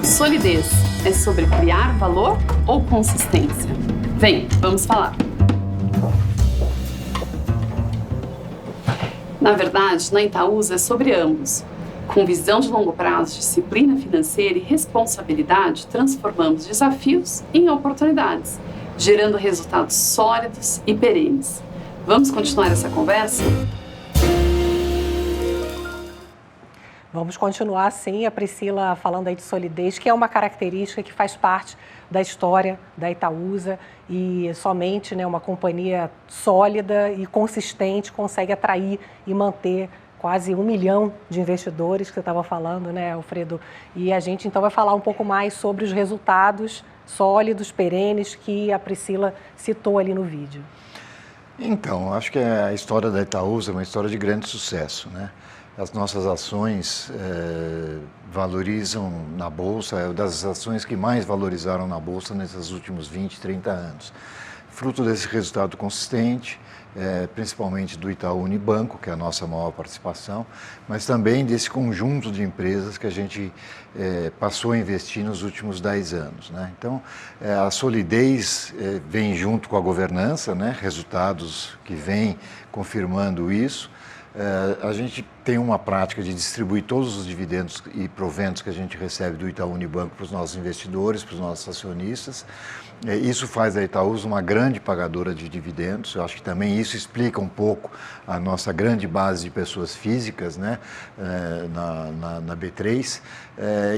Solidez é sobre criar valor ou consistência? Vem, vamos falar. Na verdade, na Itaúsa é sobre ambos. Com visão de longo prazo, disciplina financeira e responsabilidade, transformamos desafios em oportunidades, gerando resultados sólidos e perenes. Vamos continuar essa conversa? Vamos continuar, sim, a Priscila falando aí de solidez, que é uma característica que faz parte da história da Itaúsa e somente, né, uma companhia sólida e consistente consegue atrair e manter quase 1 milhão de investidores, que você estava falando, né, Alfredo? E a gente, então, vai falar um pouco mais sobre os resultados sólidos, perenes, que a Priscila citou ali no vídeo. Então, acho que a história da Itaúsa é uma história de grande sucesso, né? As nossas ações valorizam na Bolsa, é uma das ações que mais valorizaram na Bolsa nesses últimos 20, 30 anos. Fruto desse resultado consistente, principalmente do Itaú Unibanco, que é a nossa maior participação, mas também desse conjunto de empresas que a gente passou a investir nos últimos 10 anos, né? Então, a solidez vem junto com a governança, né? Resultados que vêm confirmando isso. A gente tem uma prática de distribuir todos os dividendos e proventos que a gente recebe do Itaú Unibanco para os nossos investidores, para os nossos acionistas. Isso faz da Itaúsa uma grande pagadora de dividendos. Eu acho que também isso explica um pouco a nossa grande base de pessoas físicas, né, na B3,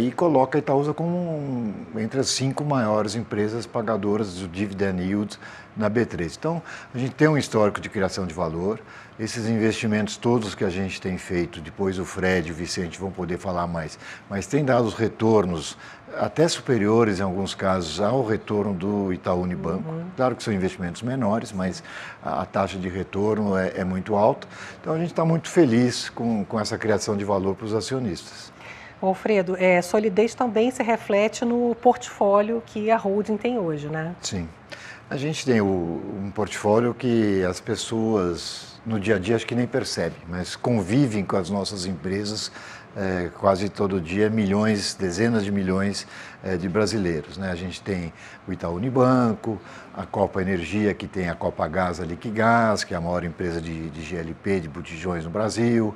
e coloca a Itaúsa como entre as 5 maiores empresas pagadoras do dividend yield na B3. Então, a gente tem um histórico de criação de valor. Esses investimentos todos que a gente tem feito, depois o Fred e o Vicente vão poder falar mais, mas tem dado os retornos até superiores, em alguns casos, ao retorno do Itaú Unibanco. Claro que são investimentos menores, mas a taxa de retorno é muito alta. Então, a gente está muito feliz com essa criação de valor para os acionistas. Alfredo, solidez também se reflete no portfólio que a holding tem hoje, né? Sim. A gente tem um portfólio que as pessoas no dia a dia acho que nem percebem, mas convivem com as nossas empresas quase todo dia, milhões, dezenas de milhões de brasileiros, né? A gente tem o Itaú Unibanco, a Copa Energia, que tem a Copagaz, a Liquigás, que é a maior empresa de GLP, de botijões no Brasil.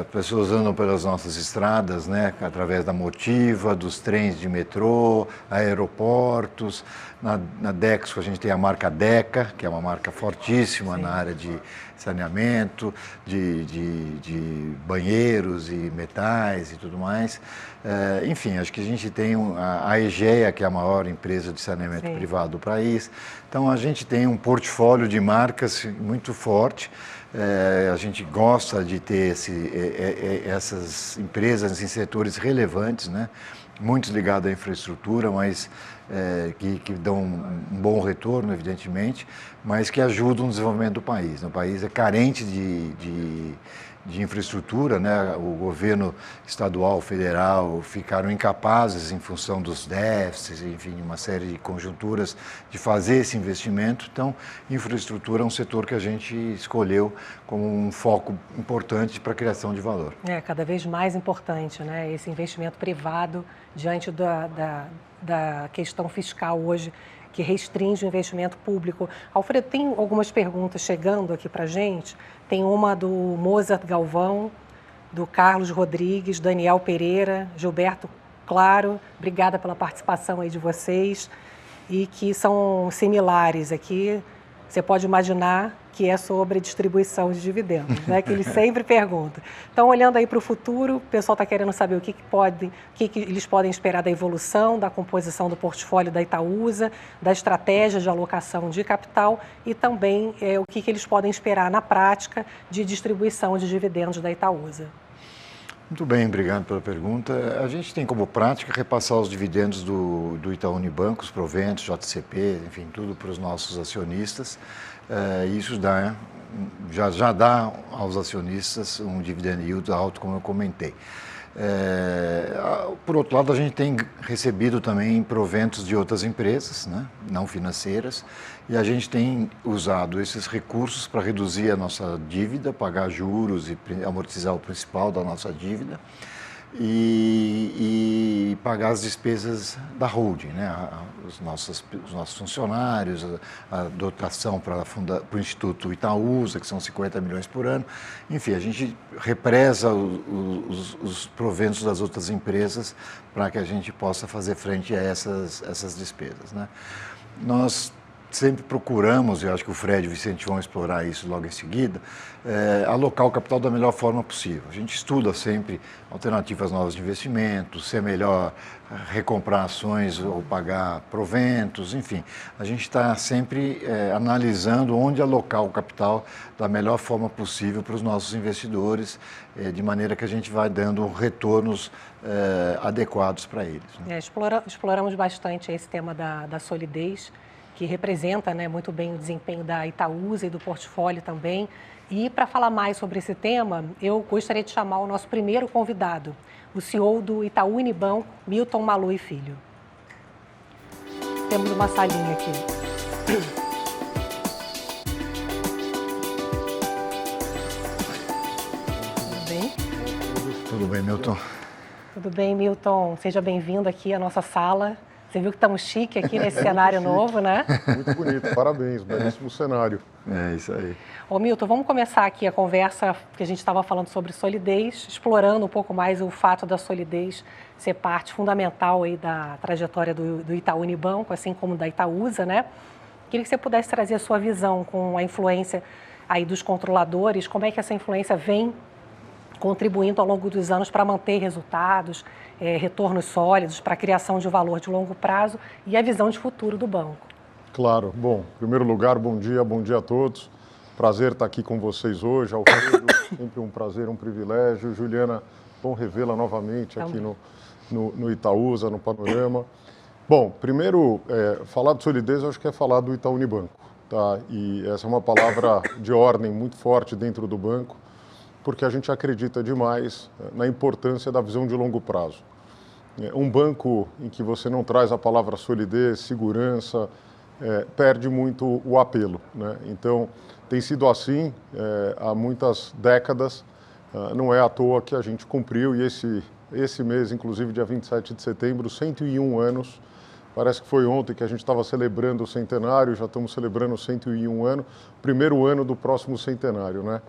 Pessoas andam pelas nossas estradas, né, através da Motiva, dos trens de metrô, aeroportos. Na Dexco a gente tem a marca Deca, que é uma marca fortíssima na área de saneamento, de banheiros e metais e tudo mais. Enfim, acho que a gente tem a Egea, que é a maior empresa de saneamento privado do país. Então, a gente tem um portfólio de marcas muito forte. A gente gosta de ter essas empresas em setores relevantes, né? Muitos ligados à infraestrutura, mas que dão um bom retorno, evidentemente, mas que ajudam no desenvolvimento do país. O país é carente de infraestrutura, né? O governo estadual, federal ficaram incapazes, em função dos déficits, enfim, uma série de conjunturas, de fazer esse investimento. Então, infraestrutura é um setor que a gente escolheu como um foco importante para a criação de valor. Cada vez mais importante, né? Esse investimento privado diante da questão fiscal hoje, que restringe o investimento público. Alfredo, tem algumas perguntas chegando aqui para a gente. Tem uma do Mozart Galvão, do Carlos Rodrigues, Daniel Pereira, Gilberto Claro. Obrigada pela participação aí de vocês. E que são similares aqui. Você pode imaginar que é sobre distribuição de dividendos, né? Que eles sempre perguntam. Então, olhando aí para o futuro, o pessoal está querendo saber o que eles podem esperar da evolução, da composição do portfólio da Itaúsa, da estratégia de alocação de capital e também o que eles podem esperar na prática de distribuição de dividendos da Itaúsa. Muito bem, obrigado pela pergunta. A gente tem como prática repassar os dividendos do Itaú Unibanco, os proventos, JCP, enfim, tudo para os nossos acionistas. Isso já dá aos acionistas um dividend yield alto, como eu comentei. Por outro lado, a gente tem recebido também proventos de outras empresas, né, não financeiras, e a gente tem usado esses recursos para reduzir a nossa dívida, pagar juros e amortizar o principal da nossa dívida. e pagar as despesas da holding, né? Os nossos funcionários, a dotação para o Instituto Itaúsa, que são 50 milhões por ano. Enfim, a gente represa os proventos das outras empresas para que a gente possa fazer frente a essas despesas, né? Nós sempre procuramos, e eu acho que o Fred e o Vicente vão explorar isso logo em seguida, alocar o capital da melhor forma possível. A gente estuda sempre alternativas novas de investimento, se é melhor recomprar ações ou pagar proventos, enfim. A gente está sempre analisando onde alocar o capital da melhor forma possível para os nossos investidores, de maneira que a gente vai dando retornos adequados para eles, né? Exploramos bastante esse tema da solidez, que representa, né, muito bem o desempenho da Itaúsa e do portfólio também. E para falar mais sobre esse tema, eu gostaria de chamar o nosso primeiro convidado, o CEO do Itaú Unibanco, Milton Maluf Filho. Temos uma salinha aqui. Tudo bem? Tudo bem, Milton? Tudo bem, Milton. Seja bem-vindo aqui à nossa sala. Você viu que estamos chique aqui nesse cenário novo, né? Muito bonito, parabéns, belíssimo cenário. É isso aí. Ô Milton, vamos começar aqui a conversa que a gente estava falando sobre solidez, explorando um pouco mais o fato da solidez ser parte fundamental aí da trajetória do Itaú Unibanco, assim como da Itaúsa, né? Queria que você pudesse trazer a sua visão com a influência aí dos controladores, como é que essa influência vem contribuindo ao longo dos anos para manter resultados, retornos sólidos, para a criação de valor de longo prazo e a visão de futuro do banco. Claro. Bom, em primeiro lugar, bom dia a todos. Prazer estar aqui com vocês hoje. Alfredo, sempre um prazer, um privilégio. Juliana, bom revê-la novamente aqui no Itaúsa, no Panorama. Bom, primeiro, falar de solidez, eu acho que é falar do Itaú Unibanco, tá? E essa é uma palavra de ordem muito forte dentro do banco, porque a gente acredita demais na importância da visão de longo prazo. Um banco em que você não traz a palavra solidez, segurança, perde muito o apelo, né? Então, tem sido assim há muitas décadas, não é à toa que a gente cumpriu, e esse mês, inclusive dia 27 de setembro, 101 anos, parece que foi ontem que a gente estava celebrando o centenário, já estamos celebrando 101 anos, primeiro ano do próximo centenário, né?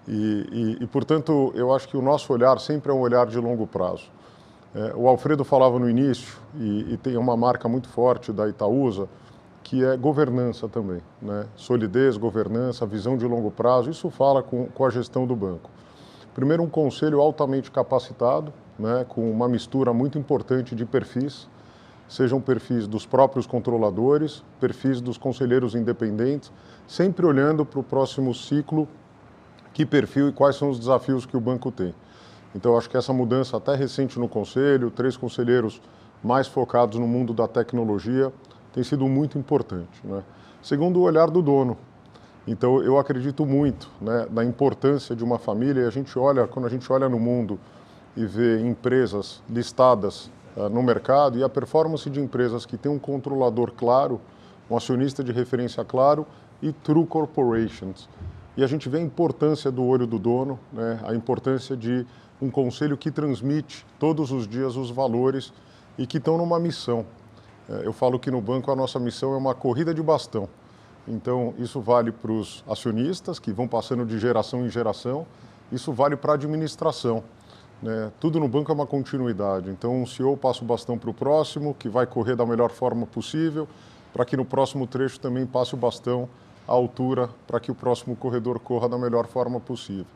E, portanto, eu acho que o nosso olhar sempre é um olhar de longo prazo. O Alfredo falava no início, e tem uma marca muito forte da Itaúsa, que é governança também, né? Solidez, governança, visão de longo prazo, isso fala com a gestão do banco. Primeiro, um conselho altamente capacitado, né? Com uma mistura muito importante de perfis, sejam perfis dos próprios controladores, perfis dos conselheiros independentes, sempre olhando para o próximo ciclo, que perfil e quais são os desafios que o banco tem. Então, acho que essa mudança até recente no conselho, 3 conselheiros mais focados no mundo da tecnologia, tem sido muito importante, né? Segundo, o olhar do dono. Então, eu acredito muito, né, na importância de uma família. E quando a gente olha no mundo e vê empresas listadas no mercado e a performance de empresas que têm um controlador claro, um acionista de referência claro e true corporations. E a gente vê a importância do olho do dono, né? A importância de um conselho que transmite todos os dias os valores e que estão numa missão. Eu falo que no banco a nossa missão é uma corrida de bastão. Então, isso vale para os acionistas, que vão passando de geração em geração, isso vale para a administração, né? Tudo no banco é uma continuidade. Então, um CEO passa o bastão para o próximo, que vai correr da melhor forma possível, para que no próximo trecho também passe o bastão à altura para que o próximo corredor corra da melhor forma possível.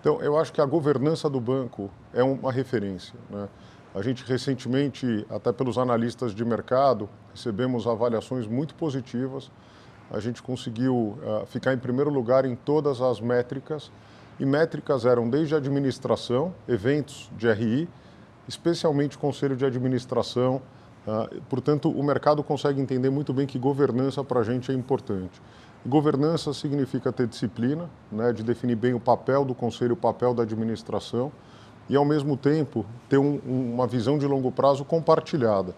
Então, eu acho que a governança do banco é uma referência, né? A gente recentemente, até pelos analistas de mercado, recebemos avaliações muito positivas. A gente conseguiu ficar em primeiro lugar em todas as métricas, e métricas eram desde a administração, eventos de RI, especialmente conselho de administração. Portanto, o mercado consegue entender muito bem que governança para a gente é importante. Governança significa ter disciplina, né, de definir bem o papel do conselho, o papel da administração, e, ao mesmo tempo, ter uma visão de longo prazo compartilhada.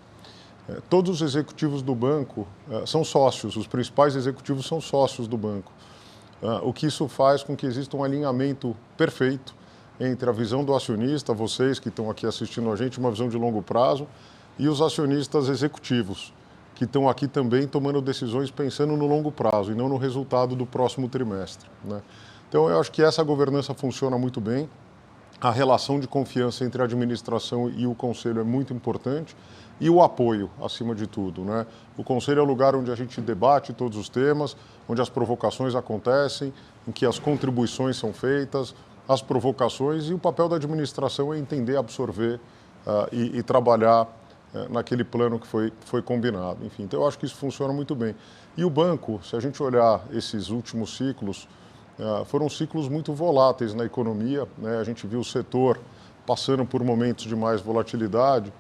Todos os executivos do banco são sócios, os principais executivos são sócios do banco. O que isso faz com que exista um alinhamento perfeito entre a visão do acionista, vocês que estão aqui assistindo a gente, uma visão de longo prazo, e os acionistas executivos, que estão aqui também tomando decisões pensando no longo prazo e não no resultado do próximo trimestre, né? Então, eu acho que essa governança funciona muito bem. A relação de confiança entre a administração e o conselho é muito importante e o apoio, acima de tudo, né? O conselho é o lugar onde a gente debate todos os temas, onde as provocações acontecem, em que as contribuições são feitas, as provocações, e o papel da administração é entender, absorver e trabalhar naquele plano que foi combinado. Enfim, então eu acho que isso funciona muito bem. E o banco, se a gente olhar esses últimos ciclos, foram ciclos muito voláteis na economia, né? A gente viu o setor passando por momentos de mais volatilidade,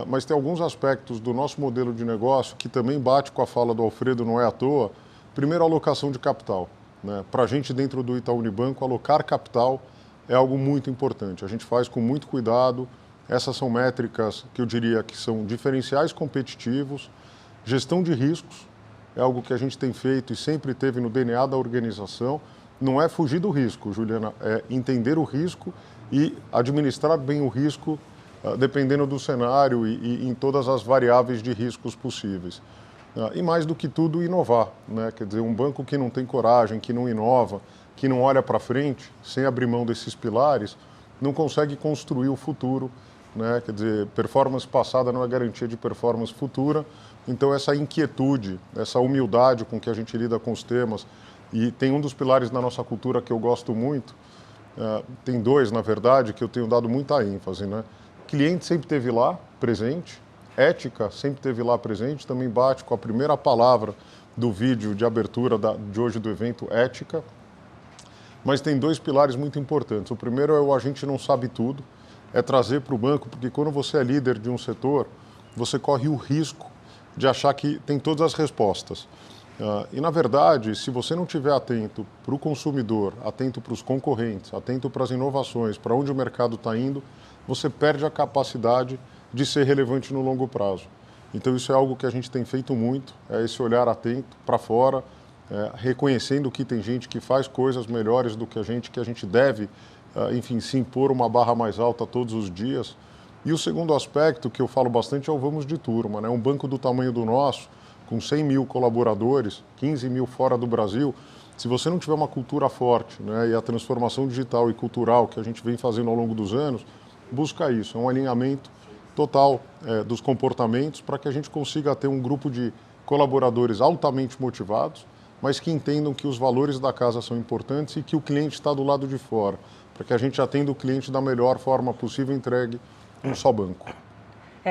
mas tem alguns aspectos do nosso modelo de negócio que também bate com a fala do Alfredo, não é à toa. Primeiro, a alocação de capital, né? Para a gente, dentro do Itaú Unibanco, alocar capital é algo muito importante. A gente faz com muito cuidado. Essas são métricas que eu diria que são diferenciais competitivos. Gestão de riscos é algo que a gente tem feito e sempre teve no DNA da organização. Não é fugir do risco, Juliana, é entender o risco e administrar bem o risco, dependendo do cenário e em todas as variáveis de riscos possíveis. E mais do que tudo, inovar, né? Quer dizer, um banco que não tem coragem, que não inova, que não olha para frente, sem abrir mão desses pilares, não consegue construir o futuro, né? Quer dizer, performance passada não é garantia de performance futura. Então, essa inquietude, essa humildade com que a gente lida com os temas, e tem um dos pilares da nossa cultura que eu gosto muito, tem dois, na verdade, que eu tenho dado muita ênfase, né? Cliente sempre esteve lá, presente. Ética sempre esteve lá presente, também bate com a primeira palavra do vídeo de abertura de hoje do evento, ética. Mas tem dois pilares muito importantes. O primeiro é o a gente não sabe tudo, é trazer para o banco, porque quando você é líder de um setor, você corre o risco de achar que tem todas as respostas. E, na verdade, se você não estiver atento para o consumidor, atento para os concorrentes, atento para as inovações, para onde o mercado está indo, você perde a capacidade de ser relevante no longo prazo. Então, isso é algo que a gente tem feito muito, é esse olhar atento para fora, reconhecendo que tem gente que faz coisas melhores do que a gente deve, enfim, se impor uma barra mais alta todos os dias. E o segundo aspecto que eu falo bastante é o vamos de turma, né? Um banco do tamanho do nosso, com 100 mil colaboradores, 15 mil fora do Brasil, se você não tiver uma cultura forte, né, e a transformação digital e cultural que a gente vem fazendo ao longo dos anos, busca isso, é um alinhamento total dos comportamentos para que a gente consiga ter um grupo de colaboradores altamente motivados, mas que entendam que os valores da casa são importantes e que o cliente está do lado de fora, para que a gente atenda o cliente da melhor forma possível e entregue um só banco.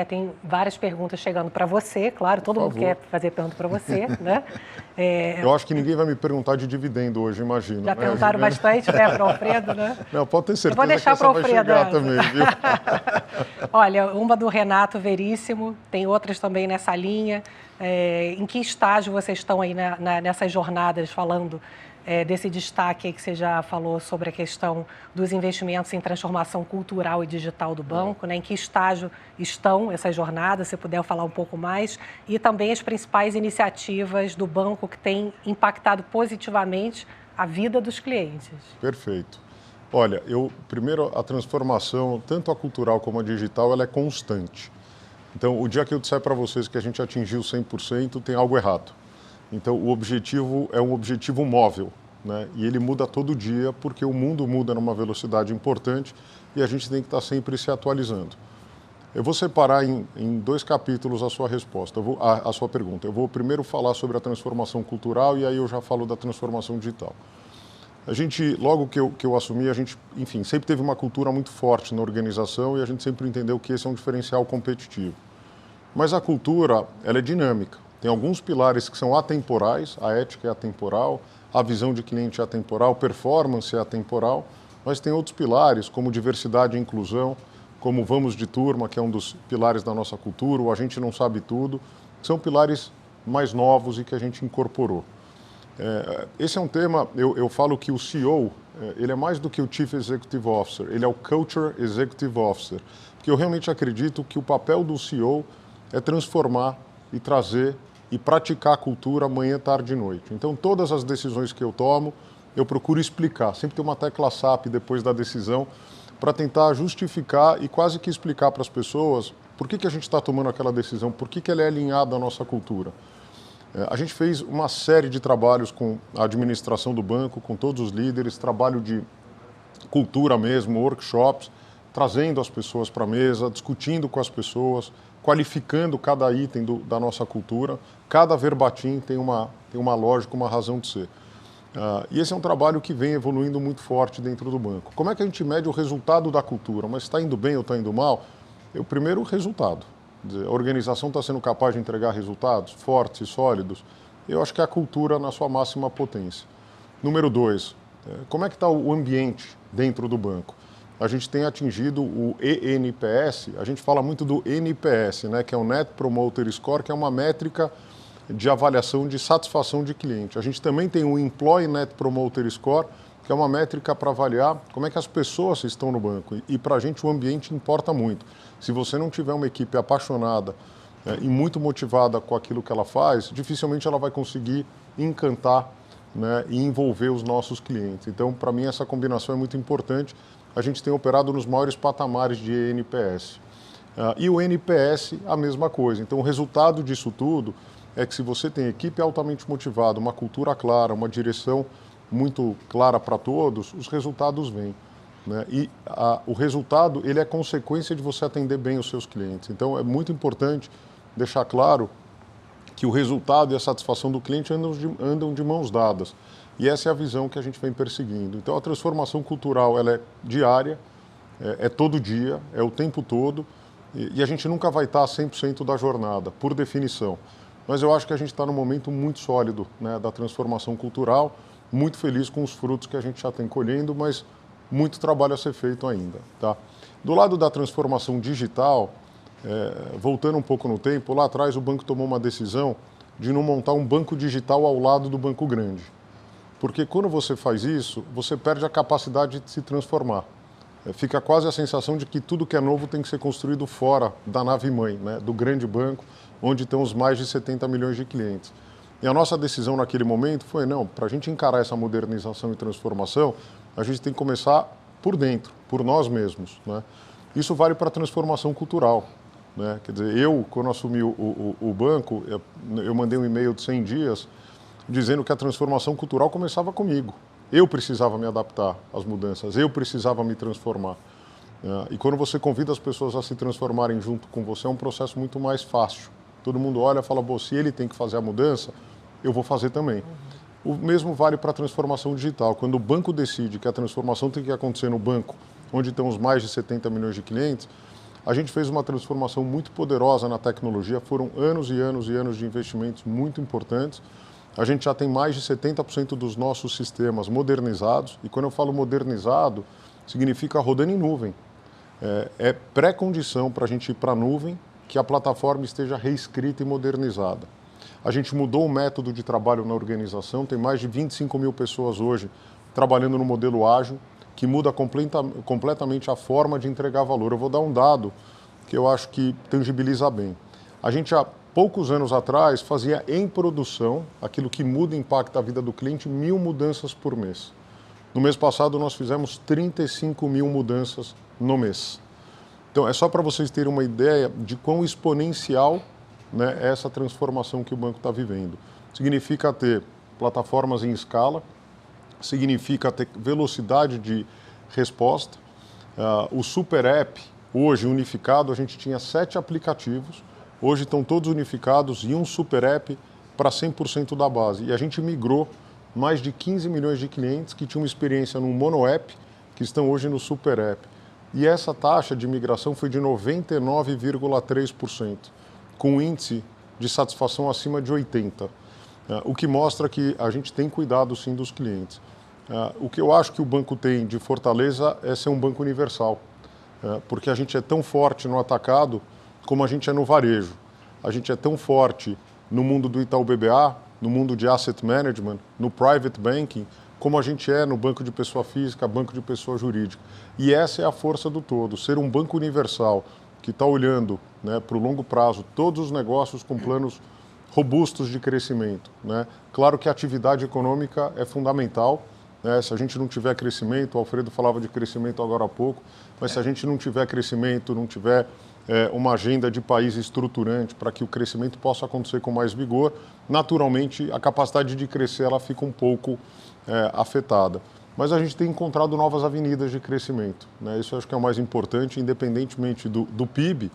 Tem várias perguntas chegando para você, claro, todo mundo quer fazer pergunta para você, né? Eu acho que ninguém vai me perguntar de dividendo hoje, imagino. Já perguntaram bastante, né, para o Alfredo, né? Não, pode ter certeza. Eu vou deixar para o Alfredo também, viu? Olha, uma do Renato Veríssimo, tem outras também nessa linha. Em que estágio vocês estão aí nessas jornadas falando desse destaque aí que você já falou sobre a questão dos investimentos em transformação cultural e digital do banco, né? Em que estágio estão essas jornadas, se puder falar um pouco mais, e também as principais iniciativas do banco que têm impactado positivamente a vida dos clientes. Perfeito. Olha, primeiro, a transformação, tanto a cultural como a digital, ela é constante. Então, o dia que eu disser para vocês que a gente atingiu 100%, tem algo errado. Então, o objetivo é um objetivo móvel, né? E ele muda todo dia porque o mundo muda numa velocidade importante e a gente tem que estar sempre se atualizando. Eu vou separar em dois capítulos a sua resposta, a sua pergunta. Eu vou primeiro falar sobre a transformação cultural e aí eu já falo da transformação digital. A gente, logo que eu assumi, a gente, enfim, sempre teve uma cultura muito forte na organização e a gente sempre entendeu que esse é um diferencial competitivo. Mas a cultura, ela é dinâmica. Tem alguns pilares que são atemporais, a ética é atemporal, a visão de cliente é atemporal, performance é atemporal, mas tem outros pilares, como diversidade e inclusão, como vamos de turma, que é um dos pilares da nossa cultura, o a gente não sabe tudo, são pilares mais novos e que a gente incorporou. Esse é um tema, eu falo que o CEO, ele é mais do que o Chief Executive Officer, ele é o Culture Executive Officer, porque eu realmente acredito que o papel do CEO é transformar e trazer e praticar a cultura manhã, tarde e noite. Então, todas as decisões que eu tomo, eu procuro explicar. Sempre tem uma tecla SAP depois da decisão para tentar justificar e quase que explicar para as pessoas por que a gente está tomando aquela decisão, por que ela é alinhada à nossa cultura. A gente fez uma série de trabalhos com a administração do banco, com todos os líderes, trabalho de cultura mesmo, workshops, trazendo as pessoas para a mesa, discutindo com as pessoas, qualificando cada item da nossa cultura. Cada verbatim tem uma lógica, uma razão de ser. E esse é um trabalho que vem evoluindo muito forte dentro do banco. Como é que a gente mede o resultado da cultura? Mas está indo bem ou está indo mal? O primeiro, o resultado. A organização está sendo capaz de entregar resultados fortes e sólidos? Eu acho que é a cultura na sua máxima potência. Número 2, como é que está o ambiente dentro do banco? A gente tem atingido o eNPS, a gente fala muito do NPS, né, que é o Net Promoter Score, que é uma métrica de avaliação de satisfação de cliente. A gente também tem o Employee Net Promoter Score, que é uma métrica para avaliar como é que as pessoas estão no banco. E para a gente o ambiente importa muito. Se você não tiver uma equipe apaixonada e muito motivada com aquilo que ela faz, dificilmente ela vai conseguir encantar, né, e envolver os nossos clientes. Então, para mim, essa combinação é muito importante. A gente tem operado nos maiores patamares de NPS. E o NPS, a mesma coisa. Então, o resultado disso tudo é que se você tem equipe altamente motivada, uma cultura clara, uma direção muito clara para todos, os resultados vêm, né? E o resultado, ele é consequência de você atender bem os seus clientes. Então, é muito importante deixar claro que o resultado e a satisfação do cliente andam de mãos dadas. E essa é a visão que a gente vem perseguindo. Então, a transformação cultural, ela é diária, é todo dia, é o tempo todo, e a gente nunca vai estar 100% da jornada, por definição. Mas eu acho que a gente está num momento muito sólido, né, da transformação cultural, muito feliz com os frutos que a gente já tem colhendo, mas muito trabalho a ser feito ainda. Tá? Do lado da transformação digital, voltando um pouco no tempo, lá atrás o banco tomou uma decisão de não montar um banco digital ao lado do banco grande. Porque quando você faz isso, você perde a capacidade de se transformar. Fica quase a sensação de que tudo que é novo tem que ser construído fora da nave-mãe, né, do grande banco, onde estão os mais de 70 milhões de clientes. E a nossa decisão naquele momento foi, não, para a gente encarar essa modernização e transformação, a gente tem que começar por dentro, por nós mesmos, né? Isso vale para a transformação cultural, né? Quer dizer, eu, quando assumi o banco, eu mandei um e-mail de 100 dias dizendo que a transformação cultural começava comigo. Eu precisava me adaptar às mudanças, eu precisava me transformar. E quando você convida as pessoas a se transformarem junto com você, é um processo muito mais fácil. Todo mundo olha e fala, bom, se ele tem que fazer a mudança, eu vou fazer também. O mesmo vale para a transformação digital. Quando o banco decide que a transformação tem que acontecer no banco, onde estão os mais de 70 milhões de clientes, a gente fez uma transformação muito poderosa na tecnologia. Foram anos e anos e anos de investimentos muito importantes. A gente já tem mais de 70% dos nossos sistemas modernizados. E quando eu falo modernizado, significa rodando em nuvem. É pré-condição para a gente ir para a nuvem que a plataforma esteja reescrita e modernizada. A gente mudou o método de trabalho na organização, tem mais de 25 mil pessoas hoje trabalhando no modelo ágil, que muda completamente a forma de entregar valor. Eu vou dar um dado que eu acho que tangibiliza bem. A gente, há poucos anos atrás, fazia em produção, aquilo que muda e impacta a vida do cliente, 1.000 mudanças por mês. No mês passado, nós fizemos 35 mil mudanças no mês. Então, é só para vocês terem uma ideia de quão exponencial, né, é essa transformação que o banco está vivendo. Significa ter plataformas em escala, significa ter velocidade de resposta. O Super App, hoje unificado, a gente tinha 7 aplicativos, hoje estão todos unificados em um Super App para 100% da base. E a gente migrou mais de 15 milhões de clientes que tinham uma experiência no Mono App, que estão hoje no Super App. E essa taxa de migração foi de 99,3%, com um índice de satisfação acima de 80%, o que mostra que a gente tem cuidado, sim, dos clientes. O que eu acho que o banco tem de fortaleza é ser um banco universal, porque a gente é tão forte no atacado como a gente é no varejo. A gente é tão forte no mundo do Itaú BBA, no mundo de asset management, no private banking, como a gente é no banco de pessoa física, banco de pessoa jurídica. E essa é a força do todo, ser um banco universal que está olhando, né, para o longo prazo todos os negócios com planos robustos de crescimento, né? Claro que a atividade econômica é fundamental, né? Se a gente não tiver crescimento, o Alfredo falava de crescimento agora há pouco, mas se a gente não tiver crescimento, não tiver uma agenda de país estruturante para que o crescimento possa acontecer com mais vigor, naturalmente a capacidade de crescer ela fica um pouco afetada. Mas a gente tem encontrado novas avenidas de crescimento, né? Isso eu acho que é o mais importante, independentemente do PIB,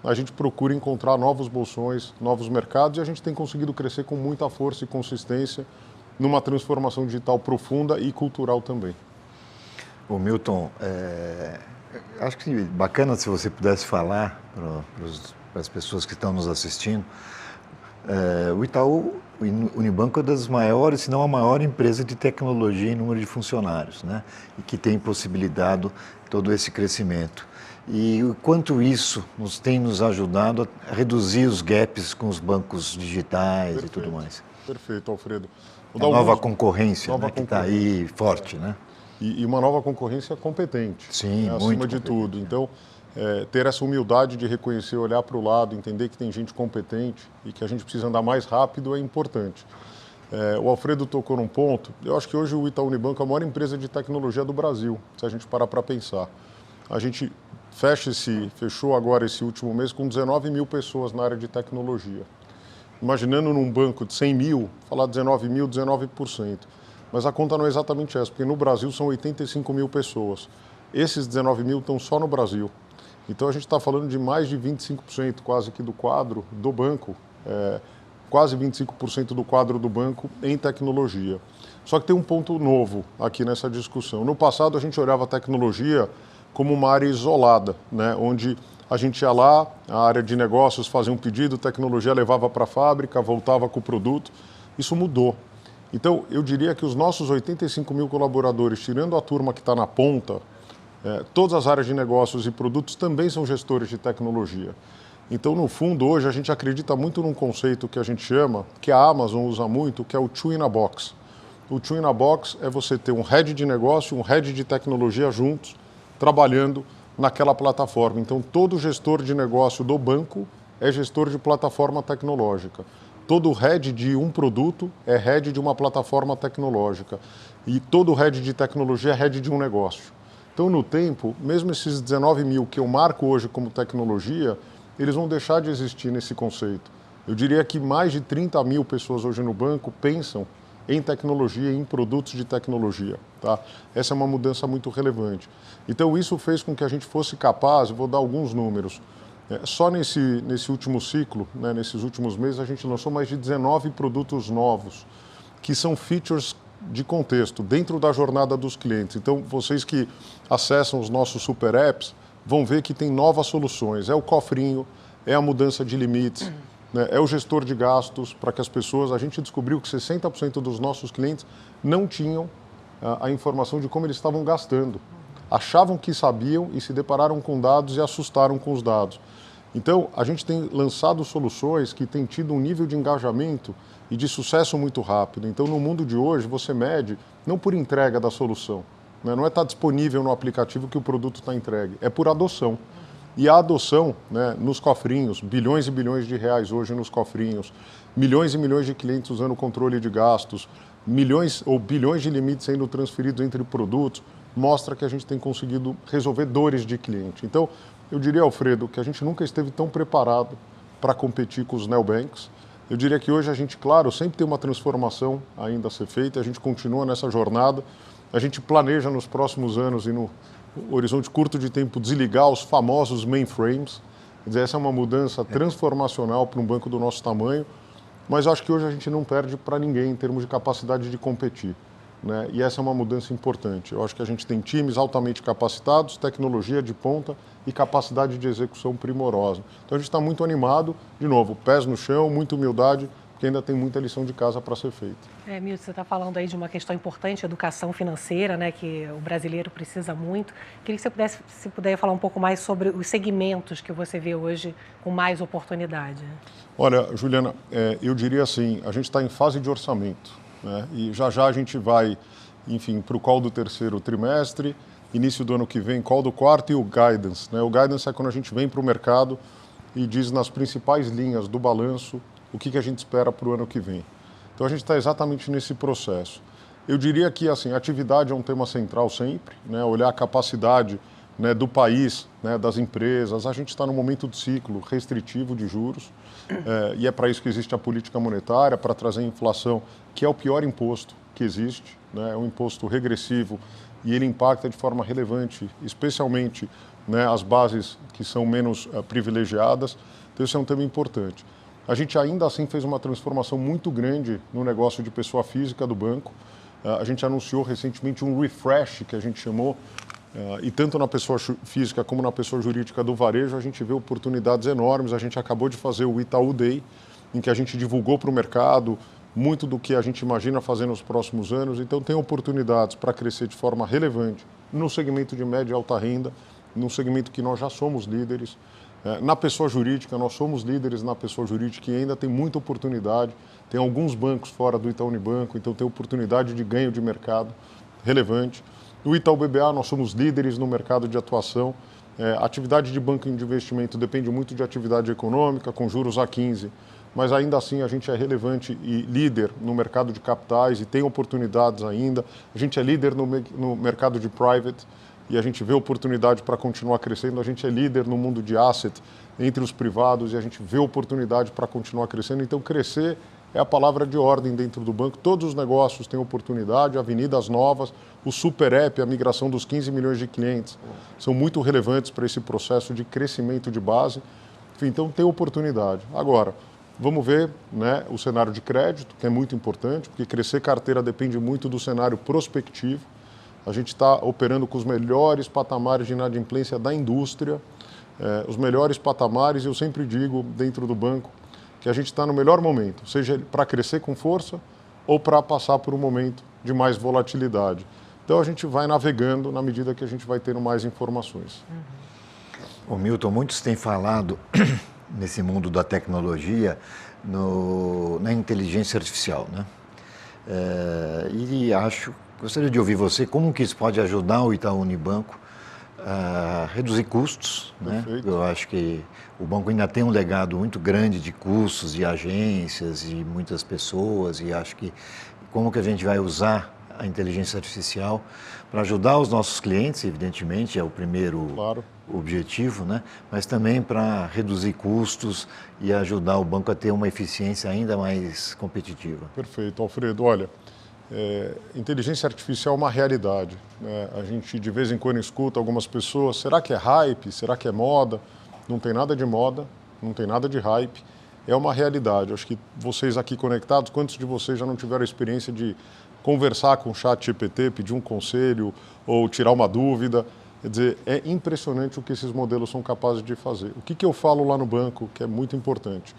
a gente procura encontrar novos bolsões, novos mercados, e a gente tem conseguido crescer com muita força e consistência numa transformação digital profunda e cultural também. Ô Milton, acho que bacana se você pudesse falar para as pessoas que estão nos assistindo. O Itaú Unibanco é uma das maiores, se não a maior empresa de tecnologia em número de funcionários, né? E que tem possibilitado todo esse crescimento. E o quanto isso tem nos ajudado a reduzir os gaps com os bancos digitais. Perfeito. E tudo mais. Perfeito, Alfredo. A nova concorrência, né, que está aí forte, né? E uma nova concorrência competente. Sim, né, muito acima de tudo. Então, ter essa humildade de reconhecer, olhar para o lado, entender que tem gente competente e que a gente precisa andar mais rápido é importante. O Alfredo tocou num ponto. Eu acho que hoje o Itaú Unibanco é a maior empresa de tecnologia do Brasil, se a gente parar para pensar. A gente fechou agora esse último mês com 19 mil pessoas na área de tecnologia. Imaginando num banco de 100 mil, falar 19 mil, 19%. Mas a conta não é exatamente essa, porque no Brasil são 85 mil pessoas. Esses 19 mil estão só no Brasil. Então a gente está falando de mais de 25% quase que do quadro do banco, quase 25% do quadro do banco em tecnologia. Só que tem um ponto novo aqui nessa discussão. No passado a gente olhava a tecnologia como uma área isolada, né, onde a gente ia lá, a área de negócios fazia um pedido, tecnologia levava para a fábrica, voltava com o produto. Isso mudou. Então, eu diria que os nossos 85 mil colaboradores, tirando a turma que está na ponta, todas as áreas de negócios e produtos também são gestores de tecnologia. Então, no fundo, hoje a gente acredita muito num conceito que a gente chama, que a Amazon usa muito, que é o two in a box. O two in a box é você ter um head de negócio, um head de tecnologia juntos, trabalhando naquela plataforma. Então, todo gestor de negócio do banco é gestor de plataforma tecnológica. Todo head de um produto é head de uma plataforma tecnológica. E todo head de tecnologia é head de um negócio. Então, no tempo, mesmo esses 19 mil que eu marco hoje como tecnologia, eles vão deixar de existir nesse conceito. Eu diria que mais de 30 mil pessoas hoje no banco pensam em tecnologia, em produtos de tecnologia. Tá? Essa é uma mudança muito relevante. Então, isso fez com que a gente fosse capaz, vou dar alguns números, só nesse último ciclo, né, nesses últimos meses, a gente lançou mais de 19 produtos novos, que são features de contexto, dentro da jornada dos clientes. Então, vocês que acessam os nossos super apps, vão ver que tem novas soluções. É o cofrinho, é a mudança de limites, né, é o gestor de gastos, para que as pessoas... A gente descobriu que 60% dos nossos clientes não tinham a informação de como eles estavam gastando. Achavam que sabiam e se depararam com dados e assustaram com os dados. Então, a gente tem lançado soluções que têm tido um nível de engajamento e de sucesso muito rápido. Então, no mundo de hoje, você mede não por entrega da solução, né? Não é estar disponível no aplicativo que o produto está entregue, é por adoção. E a adoção, né, nos cofrinhos, bilhões e bilhões de reais hoje nos cofrinhos, milhões e milhões de clientes usando o controle de gastos, milhões ou bilhões de limites sendo transferidos entre produtos, mostra que a gente tem conseguido resolver dores de cliente. Então, eu diria, Alfredo, que a gente nunca esteve tão preparado para competir com os neobanks. Eu diria que hoje a gente, claro, sempre tem uma transformação ainda a ser feita, a gente continua nessa jornada, a gente planeja nos próximos anos e no horizonte curto de tempo desligar os famosos mainframes. Quer dizer, essa é uma mudança transformacional para um banco do nosso tamanho, mas eu acho que hoje a gente não perde para ninguém em termos de capacidade de competir, né? E essa é uma mudança importante. Eu acho que a gente tem times altamente capacitados, tecnologia de ponta e capacidade de execução primorosa. Então a gente está muito animado, de novo, pés no chão, muita humildade, porque ainda tem muita lição de casa para ser feita. Milton, você está falando aí de uma questão importante, educação financeira, né, que o brasileiro precisa muito. Queria que você se puder falar um pouco mais sobre os segmentos que você vê hoje com mais oportunidade. Olha, Juliana, eu diria assim, a gente está em fase de orçamento, né, e já a gente vai, enfim, para o call do terceiro trimestre, início do ano que vem, call do quarto e o guidance, né? O guidance é quando a gente vem para o mercado e diz nas principais linhas do balanço o que a gente espera para o ano que vem. Então, a gente está exatamente nesse processo. Eu diria que assim, a atividade é um tema central sempre, né? Olhar a capacidade, né, do país, né, das empresas. A gente está num momento de ciclo restritivo de juros, e é para isso que existe a política monetária, para trazer inflação, que é o pior imposto que existe, né? É um imposto regressivo e ele impacta de forma relevante, especialmente, né, as bases que são menos privilegiadas. Então, esse é um tema importante. A gente ainda assim fez uma transformação muito grande no negócio de pessoa física do banco. A gente anunciou recentemente um refresh, que a gente chamou, e tanto na pessoa física como na pessoa jurídica do varejo, a gente vê oportunidades enormes. A gente acabou de fazer o Itaú Day, em que a gente divulgou para o mercado muito do que a gente imagina fazer nos próximos anos. Então, tem oportunidades para crescer de forma relevante no segmento de média e alta renda, num segmento que nós já somos líderes. Na pessoa jurídica, nós somos líderes na pessoa jurídica e ainda tem muita oportunidade. Tem alguns bancos fora do Itaú Unibanco, então tem oportunidade de ganho de mercado relevante. No Itaú BBA, nós somos líderes no mercado de atuação. A atividade de banco de investimento depende muito de atividade econômica, com juros a 15, mas ainda assim a gente é relevante e líder no mercado de capitais e tem oportunidades ainda. A gente é líder no mercado de private e a gente vê oportunidade para continuar crescendo. A gente é líder no mundo de asset entre os privados e a gente vê oportunidade para continuar crescendo. Então, crescer é a palavra de ordem dentro do banco. Todos os negócios têm oportunidade, avenidas novas, o Super App, a migração dos 15 milhões de clientes, são muito relevantes para esse processo de crescimento de base. Enfim, então, tem oportunidade. Agora, vamos ver, né, o cenário de crédito, que é muito importante, porque crescer carteira depende muito do cenário prospectivo. A gente está operando com os melhores patamares de inadimplência da indústria, os melhores patamares, e eu sempre digo, dentro do banco, que a gente está no melhor momento, seja para crescer com força ou para passar por um momento de mais volatilidade. Então, a gente vai navegando na medida que a gente vai tendo mais informações. Ô Milton, muitos têm falado nesse mundo da tecnologia, na inteligência artificial, né? E gostaria de ouvir você, como que isso pode ajudar o Itaú Unibanco a reduzir custos, né? Eu acho que o banco ainda tem um legado muito grande de custos, de agências e muitas pessoas, e acho que como que a gente vai usar a inteligência artificial para ajudar os nossos clientes, evidentemente, é o primeiro objetivo, né? Mas também para reduzir custos e ajudar o banco a ter uma eficiência ainda mais competitiva. Perfeito, Alfredo. Olha, inteligência artificial é uma realidade, né? A gente de vez em quando escuta algumas pessoas, será que é hype? Será que é moda? Não tem nada de moda, não tem nada de hype, é uma realidade. Acho que vocês aqui conectados, quantos de vocês já não tiveram a experiência de conversar com o ChatGPT, pedir um conselho ou tirar uma dúvida? Quer dizer, é impressionante o que esses modelos são capazes de fazer. O que eu falo lá no banco, que é muito importante?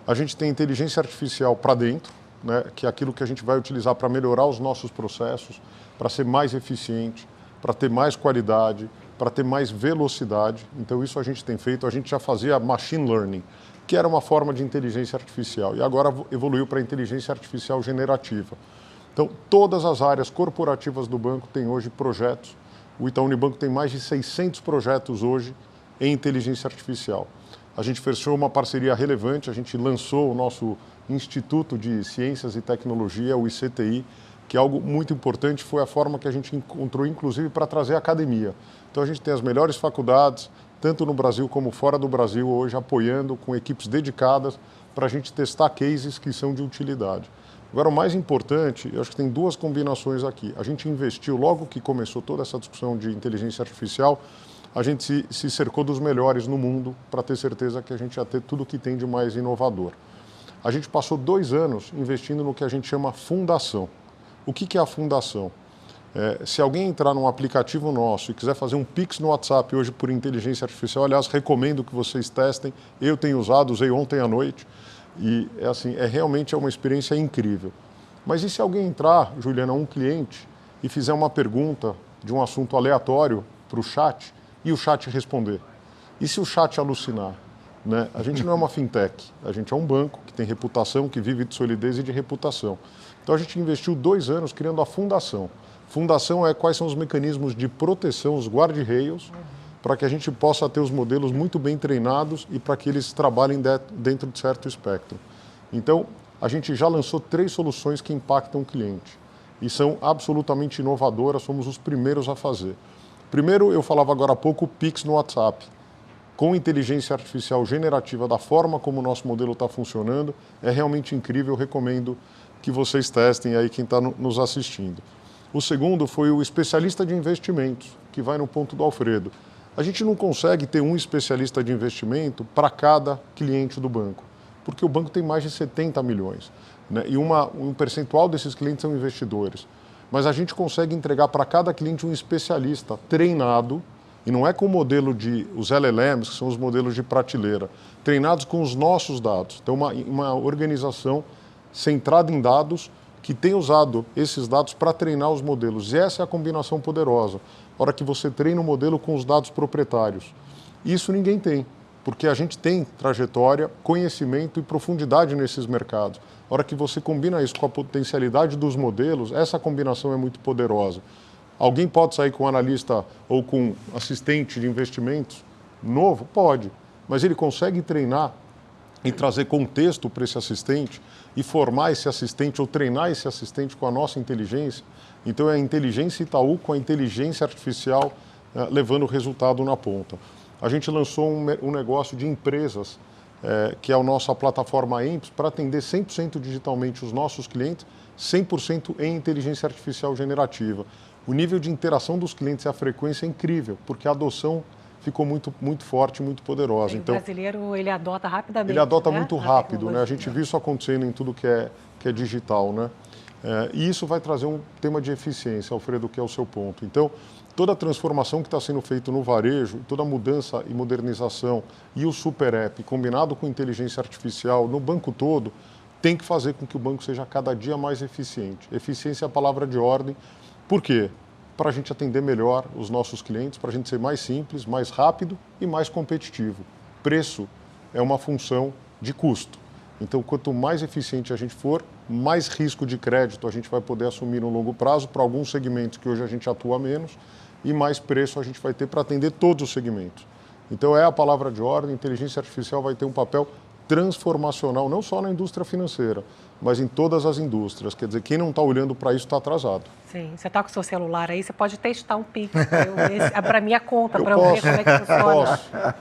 A gente tem inteligência artificial para dentro, né, que é aquilo que a gente vai utilizar para melhorar os nossos processos, para ser mais eficiente, para ter mais qualidade, para ter mais velocidade. Então, isso a gente tem feito. A gente já fazia machine learning, que era uma forma de inteligência artificial, e agora evoluiu para inteligência artificial generativa. Então, todas as áreas corporativas do banco têm hoje projetos. O Itaú Unibanco tem mais de 600 projetos hoje em inteligência artificial. A gente fechou uma parceria relevante, a gente lançou o nosso Instituto de Ciências e Tecnologia, o ICTI, que é algo muito importante, foi a forma que a gente encontrou, inclusive, para trazer a academia. Então, a gente tem as melhores faculdades, tanto no Brasil como fora do Brasil, hoje apoiando com equipes dedicadas para a gente testar cases que são de utilidade. Agora, o mais importante, eu acho que tem duas combinações aqui. A gente investiu, logo que começou toda essa discussão de inteligência artificial, a gente se cercou dos melhores no mundo para ter certeza que a gente ia ter tudo o que tem de mais inovador. A gente passou 2 anos investindo no que a gente chama fundação. O que é a fundação? Se alguém entrar num aplicativo nosso e quiser fazer um Pix no WhatsApp hoje por inteligência artificial, aliás, recomendo que vocês testem. Eu tenho usado, usei ontem à noite. E realmente é uma experiência incrível. Mas e se alguém entrar, Juliana, um cliente, e fizer uma pergunta de um assunto aleatório para o chat e o chat responder? E se o chat alucinar? Né? A gente não é uma fintech, a gente é um banco que tem reputação, que vive de solidez e de reputação. Então a gente investiu 2 anos criando a fundação. Fundação é quais são os mecanismos de proteção, os guardrails, para que a gente possa ter os modelos muito bem treinados e para que eles trabalhem dentro de certo espectro. Então, a gente já lançou 3 soluções que impactam o cliente. e são absolutamente inovadoras, somos os primeiros a fazer. Primeiro, eu falava agora há pouco, o Pix no WhatsApp. Com inteligência artificial generativa, da forma como o nosso modelo está funcionando, é realmente incrível, eu recomendo que vocês testem aí quem está nos assistindo. O segundo foi o especialista de investimentos, que vai no ponto do Alfredo. A gente não consegue ter um especialista de investimento para cada cliente do banco, porque o banco tem mais de 70 milhões, né? E um percentual desses clientes são investidores. Mas a gente consegue entregar para cada cliente um especialista treinado, e não é com o modelo os LLMs, que são os modelos de prateleira, treinados com os nossos dados. Então, uma organização centrada em dados que tem usado esses dados para treinar os modelos. E essa é a combinação poderosa. A hora que você treina o modelo com os dados proprietários. Isso ninguém tem, porque a gente tem trajetória, conhecimento e profundidade nesses mercados. A hora que você combina isso com a potencialidade dos modelos, essa combinação é muito poderosa. Alguém pode sair com um analista ou com um assistente de investimentos novo? Pode, mas ele consegue treinar e trazer contexto para esse assistente e formar esse assistente ou treinar esse assistente com a nossa inteligência. Então é a inteligência Itaú com a inteligência artificial levando o resultado na ponta. A gente lançou um negócio de empresas, que é a nossa plataforma EMPS, para atender 100% digitalmente os nossos clientes, 100% em inteligência artificial generativa. O nível de interação dos clientes e a frequência é incrível, porque a adoção ficou muito, muito forte, muito poderosa. Então, o brasileiro, ele adota rapidamente. Ele adota muito rápido, né? A gente viu isso acontecendo em tudo que é digital, né? E isso vai trazer um tema de eficiência, Alfredo, que é o seu ponto. Então, toda a transformação que está sendo feita no varejo, toda a mudança e modernização e o super app, combinado com inteligência artificial no banco todo, tem que fazer com que o banco seja cada dia mais eficiente. Eficiência é a palavra de ordem. Por quê? Para a gente atender melhor os nossos clientes, para a gente ser mais simples, mais rápido e mais competitivo. Preço é uma função de custo. Então, quanto mais eficiente a gente for, mais risco de crédito a gente vai poder assumir no longo prazo para alguns segmentos que hoje a gente atua menos e mais preço a gente vai ter para atender todos os segmentos. Então, é a palavra de ordem, a inteligência artificial vai ter um papel transformacional, não só na indústria financeira, mas em todas as indústrias. Quer dizer, quem não está olhando para isso está atrasado. Sim, você está com o seu celular aí, você pode testar um Pix para minha conta, para eu ver como é que funciona.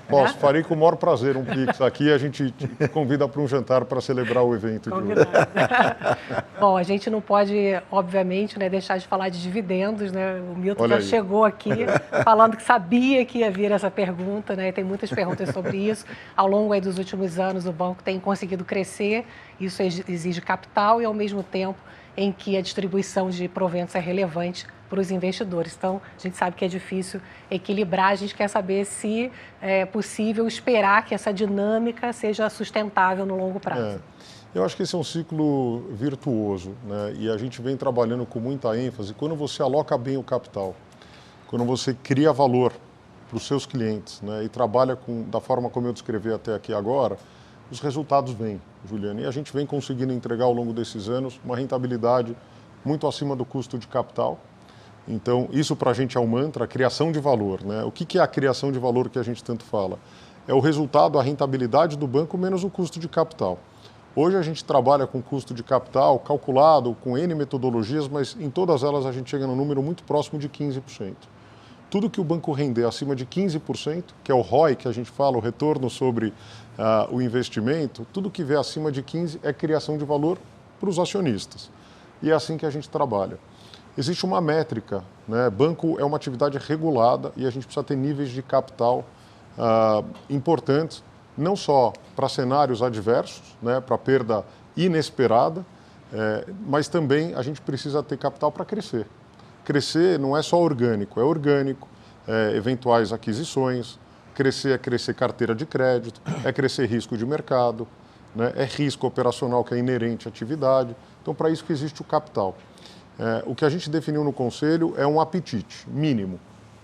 Posso. Farei com o maior prazer um Pix aqui, a gente te convida para um jantar para celebrar o evento de hoje. Bom, a gente não pode, obviamente, né, deixar de falar de dividendos, né? O Milton já chegou aqui falando que sabia que ia vir essa pergunta, né? Tem muitas perguntas sobre isso. Ao longo aí dos últimos anos, o banco tem conseguido crescer, isso exige capital e, ao mesmo tempo, em que a distribuição de proventos é relevante para os investidores. Então, a gente sabe que é difícil equilibrar, a gente quer saber se é possível esperar que essa dinâmica seja sustentável no longo prazo. Eu acho que esse é um ciclo virtuoso, né? E a gente vem trabalhando com muita ênfase quando você aloca bem o capital, quando você cria valor para os seus clientes, né? E trabalha da forma como eu descrevi até aqui agora, os resultados vêm, Juliana. E a gente vem conseguindo entregar ao longo desses anos uma rentabilidade muito acima do custo de capital. Então, isso para a gente é um mantra, a criação de valor, né? O que é a criação de valor que a gente tanto fala? É o resultado, a rentabilidade do banco menos o custo de capital. Hoje a gente trabalha com custo de capital calculado, com N metodologias, mas em todas elas a gente chega num número muito próximo de 15%. Tudo que o banco render acima de 15%, que é o ROI que a gente fala, o retorno sobre o investimento, tudo que vier acima de 15% é criação de valor para os acionistas. E é assim que a gente trabalha. Existe uma métrica, né? Banco é uma atividade regulada e a gente precisa ter níveis de capital importantes, não só para cenários adversos, né? Para perda inesperada, mas também a gente precisa ter capital para crescer. Crescer não é só orgânico, eventuais aquisições, crescer é crescer carteira de crédito, é crescer risco de mercado, né? É risco operacional que é inerente à atividade. Então, para isso que existe o capital. O que a gente definiu no Conselho é um apetite mínimo,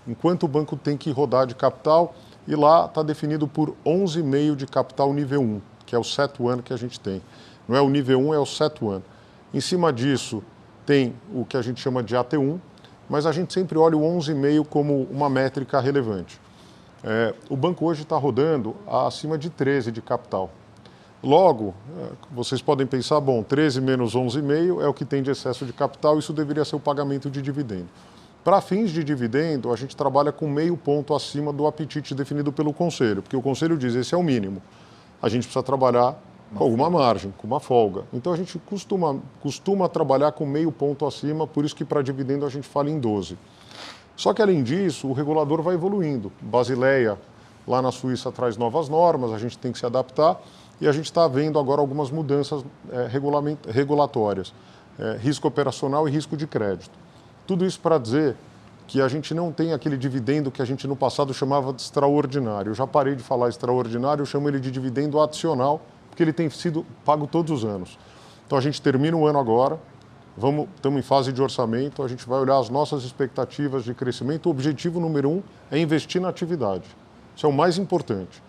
enquanto o banco tem que rodar de capital, e lá está definido por 11,5 de capital nível 1, que é o CET1 que a gente tem. Não é o nível 1, é o CET1. Em cima disso, tem o que a gente chama de AT1, mas a gente sempre olha o 11,5 como uma métrica relevante. O banco hoje está rodando acima de 13 de capital. Logo, vocês podem pensar, bom, 13 menos 11,5 é o que tem de excesso de capital, isso deveria ser o pagamento de dividendo. Para fins de dividendo, a gente trabalha com meio ponto acima do apetite definido pelo Conselho, porque o Conselho diz esse é o mínimo. A gente precisa trabalhar com alguma margem, com uma folga. Então a gente costuma trabalhar com meio ponto acima, por isso que para dividendo a gente fala em 12. Só que além disso, o regulador vai evoluindo. Basileia, lá na Suíça, traz novas normas, a gente tem que se adaptar e a gente está vendo agora algumas mudanças regulatórias, risco operacional e risco de crédito. Tudo isso para dizer que a gente não tem aquele dividendo que a gente no passado chamava de extraordinário. Eu já parei de falar extraordinário, eu chamo ele de dividendo adicional, porque ele tem sido pago todos os anos. Então a gente termina o ano agora, estamos em fase de orçamento, a gente vai olhar as nossas expectativas de crescimento. O objetivo número 1 é investir na atividade. Isso é o mais importante.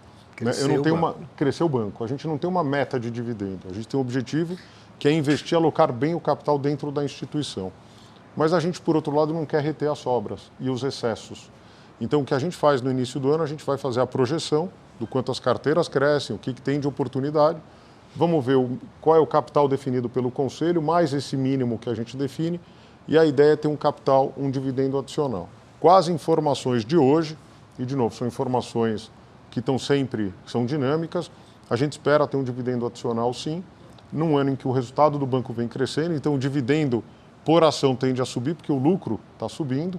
Crescer o banco. A gente não tem uma meta de dividendo. A gente tem um objetivo que é investir, alocar bem o capital dentro da instituição. Mas a gente, por outro lado, não quer reter as sobras e os excessos. Então, o que a gente faz no início do ano, a gente vai fazer a projeção do quanto as carteiras crescem, o que tem de oportunidade. Vamos ver qual é o capital definido pelo Conselho, mais esse mínimo que a gente define. E a ideia é ter um dividendo adicional. Com as informações de hoje, e de novo, são informações que são dinâmicas, a gente espera ter um dividendo adicional, sim, num ano em que o resultado do banco vem crescendo, então o dividendo por ação tende a subir, porque o lucro está subindo,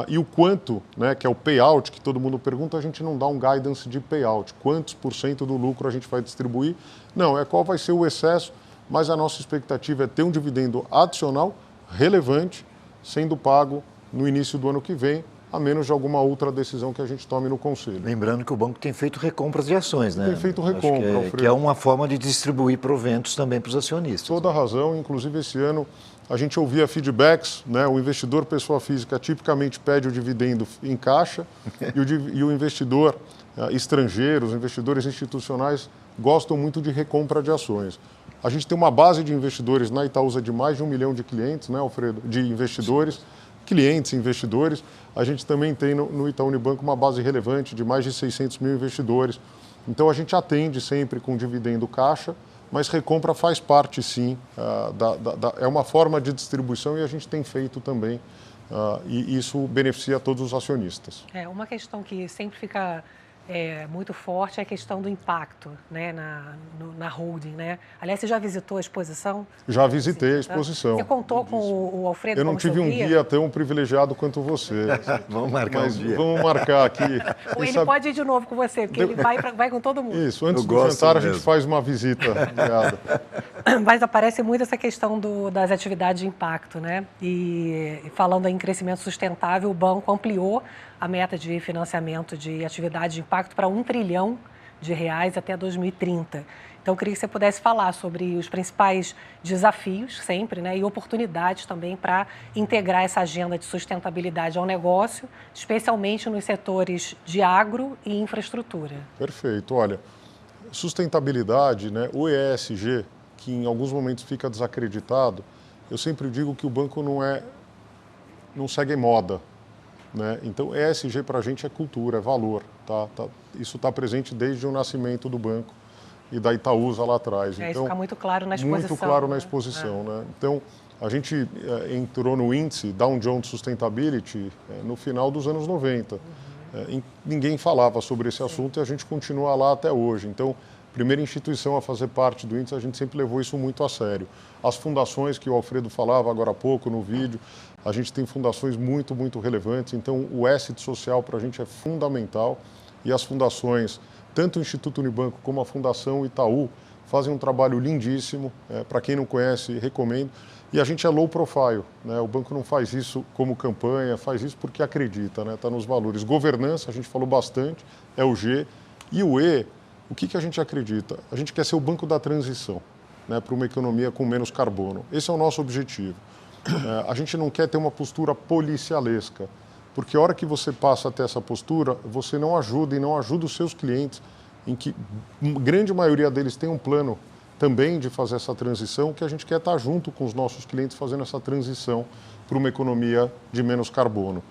e o quanto, né, que é o payout, que todo mundo pergunta, a gente não dá um guidance de payout, quantos % do lucro a gente vai distribuir, não, é qual vai ser o excesso, mas a nossa expectativa é ter um dividendo adicional relevante, sendo pago no início do ano que vem, a menos de alguma outra decisão que a gente tome no Conselho. Lembrando que o banco tem feito recompras de ações, né? Tem feito recompra, Alfredo. Que é uma forma de distribuir proventos também para os acionistas. Toda a razão, inclusive esse ano a gente ouvia feedbacks, né? O investidor pessoa física tipicamente pede o dividendo em caixa e o investidor estrangeiro, os investidores institucionais gostam muito de recompra de ações. A gente tem uma base de investidores na Itaúsa de mais de 1 milhão de clientes, né, Alfredo? De investidores, clientes, investidores. A gente também tem no Itaú Unibanco uma base relevante de mais de 600 mil investidores. Então a gente atende sempre com dividendo caixa, mas recompra faz parte, sim, é uma forma de distribuição e a gente tem feito também, e isso beneficia todos os acionistas. Uma questão que sempre fica muito forte é a questão do impacto, né, na holding, né? Aliás, você já visitou a exposição? Já visitei a exposição. Você contou com o Alfredo? Eu não tive um guia tão privilegiado quanto você. Vamos marcar um dia. Vamos marcar aqui. Ele pode ir de novo com você, porque ele vai com todo mundo. Isso, antes do jantar a gente faz uma visita guiada. Mas aparece muito essa questão das atividades de impacto, né? E falando em crescimento sustentável, o banco ampliou a meta de financiamento de atividade de impacto para R$1 trilhão até 2030. Então, eu queria que você pudesse falar sobre os principais desafios sempre, né, e oportunidades também para integrar essa agenda de sustentabilidade ao negócio, especialmente nos setores de agro e infraestrutura. Perfeito. Olha, sustentabilidade, né, o ESG, que em alguns momentos fica desacreditado, eu sempre digo que o banco não segue moda. Né? Então, ESG para a gente é cultura, é valor. Isso está presente desde o nascimento do banco e da Itaúsa lá atrás. Então, isso fica muito claro na exposição. Muito claro na exposição. Né? Então, a gente entrou no índice Dow Jones Sustainability no final dos anos 90. Ninguém falava sobre esse assunto e a gente continua lá até hoje. Então, primeira instituição a fazer parte do índice, a gente sempre levou isso muito a sério. As fundações que o Alfredo falava agora há pouco no vídeo, a gente tem fundações muito, muito relevantes, então o asset social para a gente é fundamental e as fundações, tanto o Instituto Unibanco como a Fundação Itaú, fazem um trabalho lindíssimo, para quem não conhece, recomendo, e a gente é low profile, né? O banco não faz isso como campanha, faz isso porque acredita, né? Está nos valores. Governança, a gente falou bastante, é o G, e o E, o que a gente acredita? A gente quer ser o banco da transição, né, para uma economia com menos carbono. Esse é o nosso objetivo. A gente não quer ter uma postura policialesca, porque a hora que você passa a ter essa postura, você não ajuda e não ajuda os seus clientes, em que a grande maioria deles tem um plano também de fazer essa transição, que a gente quer estar junto com os nossos clientes fazendo essa transição para uma economia de menos carbono.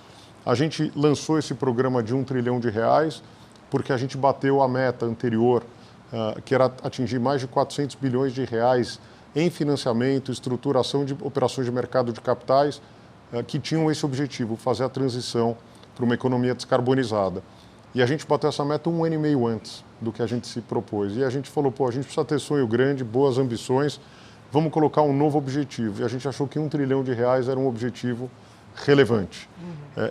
A gente lançou esse programa de R$1 trilhão, porque a gente bateu a meta anterior que era atingir mais de 400 bilhões de reais em financiamento, estruturação de operações de mercado de capitais, que tinham esse objetivo, fazer a transição para uma economia descarbonizada. E a gente bateu essa meta 1 ano e meio antes do que a gente se propôs. E a gente falou, a gente precisa ter sonho grande, boas ambições, vamos colocar um novo objetivo. E a gente achou que R$1 trilhão era um objetivo relevante.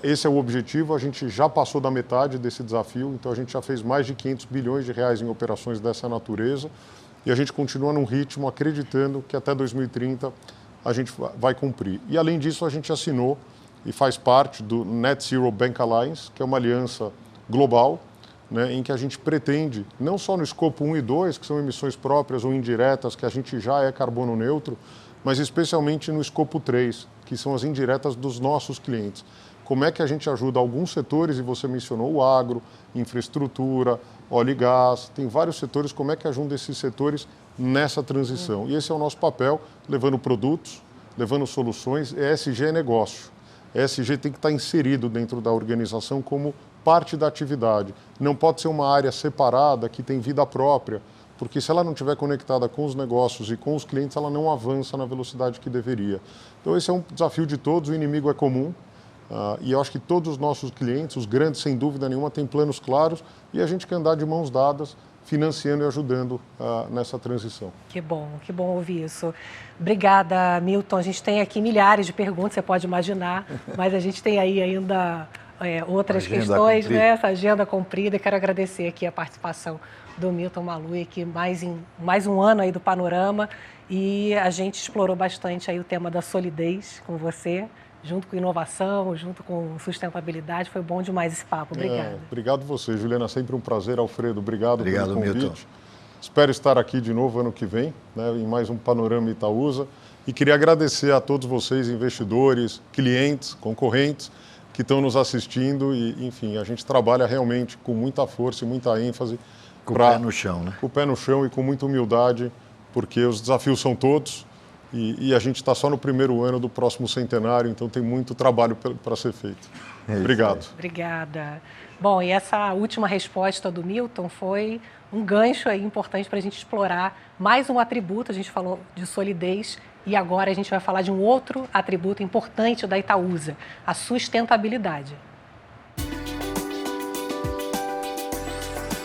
Esse é o objetivo, a gente já passou da metade desse desafio, então a gente já fez mais de 500 bilhões de reais em operações dessa natureza e a gente continua num ritmo acreditando que até 2030 a gente vai cumprir. E além disso, a gente assinou e faz parte do Net Zero Bank Alliance, que é uma aliança global, né, em que a gente pretende, não só no escopo 1 e 2, que são emissões próprias ou indiretas, que a gente já é carbono neutro, mas especialmente no escopo 3, que são as indiretas dos nossos clientes. Como é que a gente ajuda alguns setores, e você mencionou o agro, infraestrutura, óleo e gás, tem vários setores, como é que ajuda esses setores nessa transição? E esse é o nosso papel, levando produtos, levando soluções. ESG é negócio. ESG tem que estar inserido dentro da organização como parte da atividade. Não pode ser uma área separada que tem vida própria, porque se ela não estiver conectada com os negócios e com os clientes, ela não avança na velocidade que deveria. Então esse é um desafio de todos, o inimigo é comum, e eu acho que todos os nossos clientes, os grandes sem dúvida nenhuma, têm planos claros e a gente quer andar de mãos dadas, financiando e ajudando nessa transição. Que bom ouvir isso. Obrigada, Milton. A gente tem aqui milhares de perguntas, você pode imaginar, mas a gente tem aí ainda outras questões, né? Essa agenda comprida. E quero agradecer aqui a participação do Milton Malui, que mais um ano aí do Panorama, e a gente explorou bastante aí o tema da solidez com você, junto com inovação, junto com sustentabilidade. Foi bom demais esse papo. Obrigada. Obrigado você, Juliana. Sempre um prazer. Alfredo, obrigado pelo convite. Milton. Espero estar aqui de novo ano que vem, né, em mais um Panorama Itaúsa. E queria agradecer a todos vocês, investidores, clientes, concorrentes, que estão nos assistindo. E, enfim, a gente trabalha realmente com muita força e muita ênfase. Com o pé no chão, né? Com o pé no chão e com muita humildade, porque os desafios são todos. E a gente está só no primeiro ano do próximo centenário, então tem muito trabalho para ser feito. Obrigado. Obrigada. Bom, e essa última resposta do Milton foi um gancho aí importante para a gente explorar mais um atributo. A gente falou de solidez e agora a gente vai falar de um outro atributo importante da Itaúsa, a sustentabilidade.